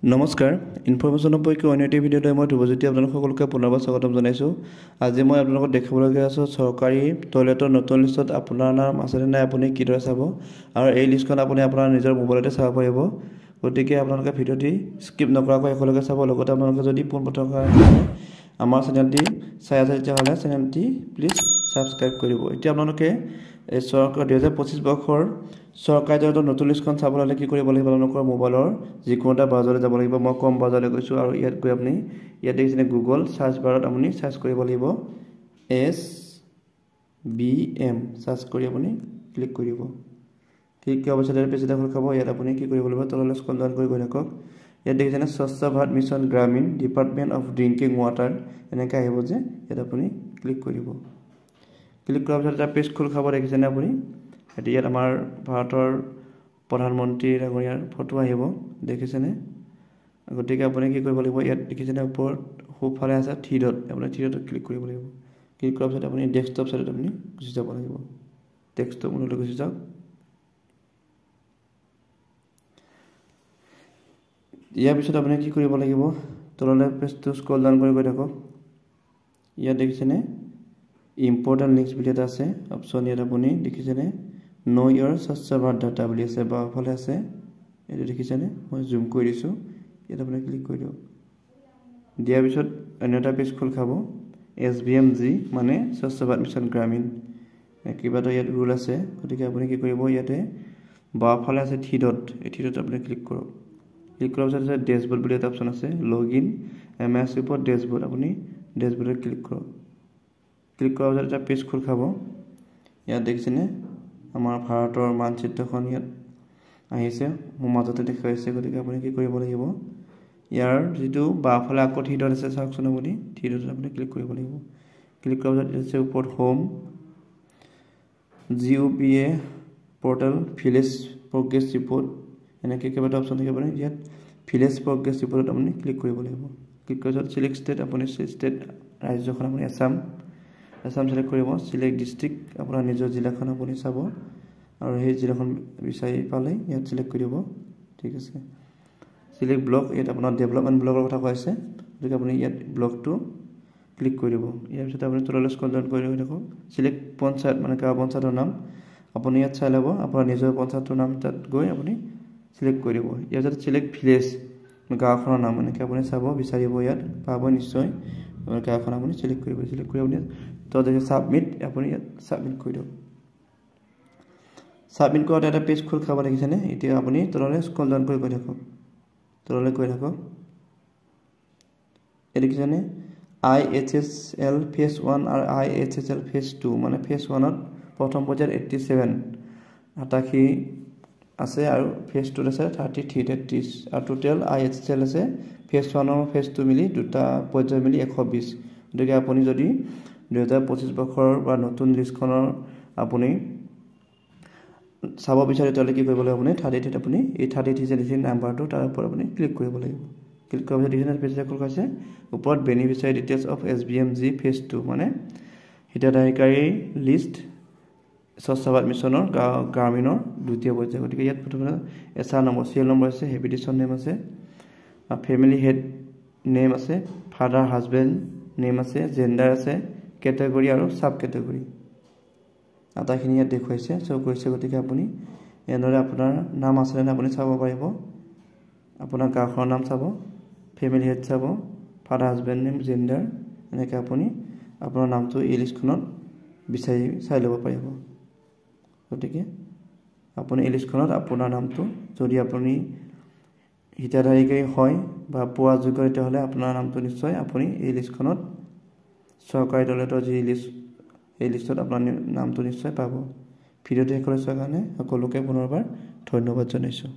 নমস্কাৰ ইনফৰমেশ্যন সম্পৰ্কীয় অন্য এটি ভিডিঅ'তে মই ধ্ৰুৱজ্যোতি আপোনালোক সকলোকে পুনৰবাৰ স্বাগতম জনাইছোঁ। আজি মই আপোনালোকক দেখাবলগীয়া আছোঁ চৰকাৰী টয়লেটৰ নতুন লিষ্টত আপোনাৰ নাম আছেনে নাই আপুনি কিদৰে চাব আৰু এই লিষ্টখন আপুনি আপোনাৰ নিজৰ মোবাইলতে চাব পাৰিব। গতিকে আপোনালোকে ভিডিঅ'টি স্কিপ নকৰাকৈ শেষলৈকে চাব। লগতে আপোনালোকে যদি পোনপ্ৰথমবাৰ আমাৰ চেনেলটি চাই আছে তেতিয়াহ'লে চেনেলটি প্লিজ ছাবস্ক্ৰাইব কৰিব। এতিয়া আপোনালোকে এই চৰকাৰ 2025 বৰ্ষৰ চৰকাৰী টয়লেটৰ নতুন লিষ্টখন চাবলৈ হ'লে কি কৰিব লাগিব, আপোনালোকৰ মোবাইলৰ যিকোনো এটা ব্ৰাউজাৰলৈ যাব লাগিব। মই কম ব্ৰাউজাৰলৈ গৈছোঁ আৰু ইয়াত গৈ আপুনি ইয়াত দেখিছেনে গুগল চাৰ্চ বাৰত আপুনি চাৰ্চ কৰিব লাগিব SBM চাৰ্চ কৰি আপুনি ক্লিক কৰিব। ক্লিক কৰাৰ পিছত ইয়াত পেজ এটা খোল খাব। ইয়াত আপুনি কি কৰিব লাগিব, তললৈ স্ক্ৰল ডাউন কৰি গৈ থাকক। ইয়াত দেখিছেনে স্বচ্ছ ভাৰত মিছন গ্ৰামীণ ডিপাৰ্টমেণ্ট অফ ড্ৰিংকিং ৱাটাৰ এনেকৈ আহিব যে ইয়াত আপুনি ক্লিক কৰিব। ক্লিক কৰাৰ পিছত এটা পেজ খোল খাব। দেখিছেনে আপুনি ইয়াত আমাৰ ভাৰতৰ প্ৰধানমন্ত্ৰী ডাঙৰীয়াৰ ফটো আহিব দেখিছেনে। গতিকে আপুনি কি কৰিব লাগিব, ইয়াত দেখিছেনে ওপৰত সোঁফালে আছে থ্ৰী ডট, আপুনি থ্ৰী ডটত ক্লিক কৰিব লাগিব। ক্লিক কৰাৰ পিছত আপুনি ডেস্কটপ চাইডত আপুনি গুচি যাব লাগিব। ডেস্কটপ মোডলৈ গুচি যাওক। ইয়াৰ পিছত আপুনি কি কৰিব লাগিব, তললৈ পেজটো স্ক্ৰল ডাউন কৰি গৈ থাকক। ইয়াত দেখিছেনে ইম্পৰ্টেণ্ট লিংকছ বুলি এটা আছে অপশ্যন। ইয়াত আপুনি দেখিছেনে নো ইয়ৰ স্বচ্ছ ভাৰত ডাটা বুলি আছে, বাওঁফালে আছে এইটো দেখিছেনে। মই জুম কৰি দিছোঁ। ইয়াত আপুনি ক্লিক কৰি দিয়ক। দিয়াৰ পিছত অন্য এটা পেজ খোল খাব SBMG মানে স্বচ্ছ ভাৰত মিছন গ্ৰামীণ কিবা এটা ইয়াত ৰুল আছে। গতিকে আপুনি কি কৰিব, ইয়াতে বাওঁফালে আছে থ্ৰী ডট, এই থ্ৰী ডট আপুনি ক্লিক কৰক। ক্লিক কৰাৰ পিছত আছে ডেছবৰ্ড বুলি এটা অপশ্যন আছে, লগ ইন MS ওপৰত ডেছবৰ্ড, আপুনি ডেছবৰ্ডত ক্লিক কৰক। ক্লিক কৰাৰ পিছত এটা পেজ খোল খাব। ইয়াত দেখিছেনে আমাৰ ভাৰতৰ মানচিত্ৰখন ইয়াত আহিছে, মোৰ মাজতে দেখুৱাইছে। গতিকে আপুনি কি কৰিব লাগিব, ইয়াৰ যিটো বাওঁফালে আকৌ থ্ৰী ডট আছে চাওকচোন আপুনি, থ্ৰী ডটত আপুনি ক্লিক কৰিব লাগিব। ক্লিক কৰাৰ পিছত আছে ওপৰত home GOPA portal village progress report এনেকৈ কেইবাটা অপশ্যন থাকিব। আপুনি ইয়াত ভিলেজ প্ৰগ্ৰেছ ৰিপৰ্টত আপুনি ক্লিক কৰিব লাগিব। ক্লিক কৰাৰ পিছত চিলেক্ট ষ্টেট, আপুনি ষ্টেট ৰাজ্যখন আপুনি আছাম চিলেক্ট কৰিব। চিলেক্ট ডিষ্ট্ৰিক্ট, আপোনাৰ নিজৰ জিলাখন আপুনি চাব আৰু সেই জিলাখন বিচাৰি পালে ইয়াত চিলেক্ট কৰি দিব। ঠিক আছে। চিলেক্ট ব্লক, ইয়াত আপোনাৰ ডেভেলপমেণ্ট ব্লকৰ কথা কৈ আছে। গতিকে আপুনি ইয়াত ব্লকটো ক্লিক কৰি দিব। ইয়াৰ পিছত আপুনি তললৈ স্ক্ৰল ডাউন কৰি থাকক। চিলেক্ট পঞ্চায়ত মানে গাঁও পঞ্চায়তৰ নাম আপুনি ইয়াত চাই ল'ব। আপোনাৰ নিজৰ পঞ্চায়তৰ নাম তাত গৈ আপুনি চিলেক্ট কৰি দিব। ইয়াৰ পিছত চিলেক্ট ভিলেজ গাঁওখনৰ নাম এনেকৈ আপুনি চাব বিচাৰিব, ইয়াত পাব নিশ্চয়। গাঁওখন আপুনি চিলেক্ট কৰিব। চিলেক্ট কৰি আপুনি তো দেখি ছাবমিট, আপুনি ইয়াত ছাবমিট কৰি দিয়ক। ছাবমিট কৰাতে এটা পেজ খোল খাব দেখিছেনে। এতিয়া আপুনি তললৈ স্ক্ৰল ডাউন কৰি গৈ থাকক, তললৈ গৈ থাকক। এই দেখিছেনে IHSL ফেজ 1 আৰু IHSL ফেজ 2 মানে ফেজ 1ত প্ৰথম পৰ্যায়ত 87 আছে আৰু ফেজ 2ত আছে 33 আৰু টোটেল IHSL আছে ফেজ 1 আৰু ফেজ 2 মিলি দুটা পৰ্যায় মিলি 120। গতিকে আপুনি যদি 2025 বৰ্ষৰ বা নতুন লিষ্টখনৰ আপুনি চাব বিচাৰে তেতিয়াহ'লে কি কৰিব লাগিব, আপুনি 33 আপুনি এই 33 যে দিছে নাম্বাৰটো তাৰ ওপৰত আপুনি ক্লিক কৰিব লাগিব। ক্লিক কৰাৰ পিছত দেখিছেনে পেজ এটা খোল খাইছে ওপৰত beneficiary details of SBMG phase 2 মানে হিতাধিকাৰী লিষ্ট স্বচ্ছ ভাৰত মিছনৰ গ্ৰামীণৰ দ্বিতীয় পৰ্যায়। গতিকে ইয়াত প্ৰথমে SR নম্বৰ CL নম্বৰ আছে, হেবিটেশ্যন নেম আছে, ফেমিলি হেড নেম আছে, ফাদাৰ হাজবেণ্ড নেম আছে, জেণ্ডাৰ আছে, কেটেগৰী আৰু ছাব কেটেগৰী আটাইখিনি ইয়াত দেখুৱাইছে শ্ব' কৰিছে। গতিকে আপুনি এনেদৰে আপোনাৰ নাম আছেনে আপুনি চাব পাৰিব। আপোনাৰ গাঁওখনৰ নাম চাব, ফেমিলি হেড চাব, ফাদাৰ হাজবেণ্ড নেম, জেণ্ডাৰ এনেকৈ আপুনি আপোনাৰ নামটো এই লিষ্টখনত বিচাৰি চাই ল'ব পাৰিব। গতিকে আপুনি এই লিষ্টখনত আপোনাৰ নামটো যদি আপুনি হিতাধিকাৰী হয় বা পোৱা যোগ্য তেতিয়াহ'লে আপোনাৰ নামটো নিশ্চয় আপুনি এই লিষ্টখনত চৰকাৰী টয়লেটৰ যি লিষ্ট এই লিষ্টত আপোনাৰ নামটো নিশ্চয় পাব। ভিডিঅ'টো শেষলৈ চোৱাৰ কাৰণে সকলোকে পুনৰবাৰ ধন্যবাদ জনাইছোঁ।